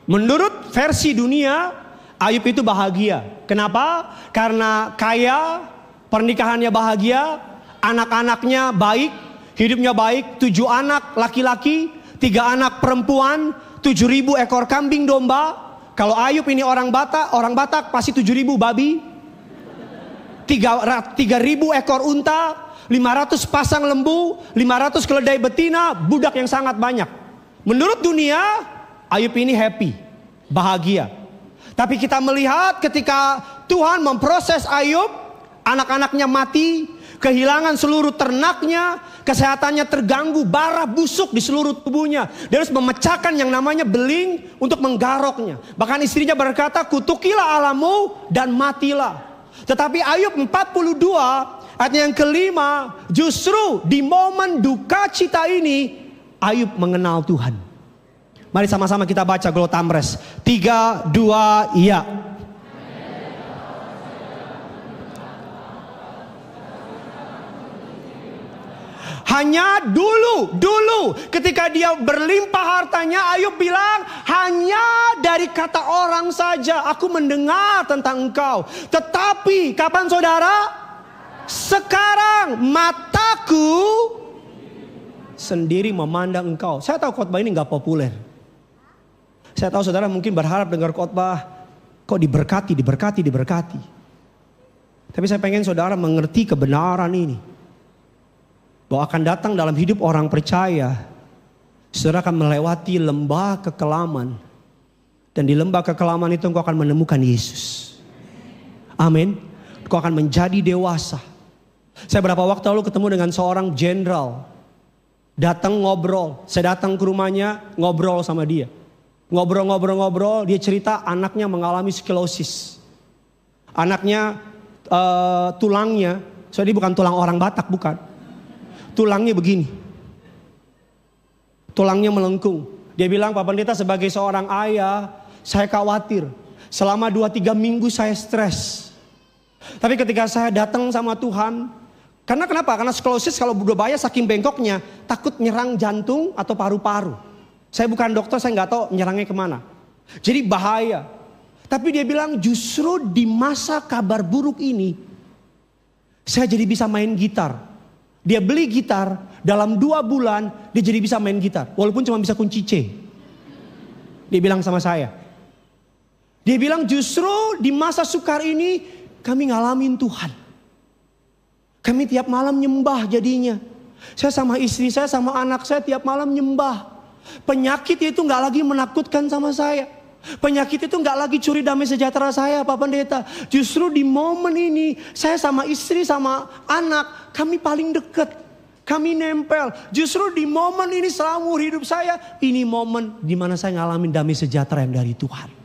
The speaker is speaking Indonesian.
Menurut versi dunia, Ayub itu bahagia. Kenapa? Karena kaya, pernikahannya bahagia, anak-anaknya baik, hidupnya baik, 7 anak laki-laki, 3 anak perempuan, 7.000 ekor kambing domba. Kalau Ayub ini orang Batak pasti 7.000 babi, 3.000 ekor unta, 500 pasang lembu, 500 keledai betina, budak yang sangat banyak. Menurut dunia, Ayub ini happy, bahagia. Tapi kita melihat ketika Tuhan memproses Ayub, anak-anaknya mati, kehilangan seluruh ternaknya, kesehatannya terganggu, bara busuk di seluruh tubuhnya. Dia harus memecahkan yang namanya beling untuk menggaroknya. Bahkan istrinya berkata, kutukilah Allahmu dan matilah. Tetapi Ayub 42 ayat yang kelima, justru di momen duka cita ini Ayub mengenal Tuhan. Mari sama-sama kita baca Glotamres 3, 2, iya. Hanya dulu ketika dia berlimpah hartanya, Ayub bilang, hanya dari kata orang saja aku mendengar tentang engkau. Tetapi kapan saudara? Sekarang mataku sendiri memandang engkau. Saya tahu khotbah ini gak populer. Saya tahu saudara mungkin berharap dengar khotbah kok diberkati. Tapi saya pengen saudara mengerti kebenaran ini. Bahwa akan datang dalam hidup orang percaya, saudara akan melewati lembah kekelaman. Dan di lembah kekelaman itu engkau akan menemukan Yesus. Amin. Engkau akan menjadi dewasa. Saya beberapa waktu lalu ketemu dengan seorang jenderal. Datang ngobrol. Saya datang ke rumahnya ngobrol sama dia. Ngobrol, dia cerita anaknya mengalami sklerosis. Anaknya tulangnya, soalnya dia bukan tulang orang Batak, bukan. Tulangnya begini. Tulangnya melengkung. Dia bilang, Pak Pendeta sebagai seorang ayah, saya khawatir. Selama 2-3 minggu saya stres. Tapi ketika saya datang sama Tuhan, karena kenapa? Karena sklerosis kalau berbahaya saking bengkoknya, takut nyerang jantung atau paru-paru. Saya bukan dokter, saya nggak tahu nyerangnya kemana. Jadi bahaya. Tapi dia bilang justru di masa kabar buruk ini, saya jadi bisa main gitar. Dia beli gitar, dalam 2 bulan dia jadi bisa main gitar. Walaupun cuma bisa kunci C. Dia bilang sama saya. Dia bilang justru di masa sukar ini kami ngalamin Tuhan. Kami tiap malam nyembah jadinya. Saya sama istri saya, sama anak saya tiap malam nyembah. Penyakit itu gak lagi menakutkan sama saya. Penyakit itu gak lagi curi damai sejahtera saya, Pak Pendeta. Justru di momen ini saya sama istri sama anak kami paling dekat. Kami nempel. Justru di momen ini seumur hidup saya, ini momen dimana saya ngalamin damai sejahtera yang dari Tuhan.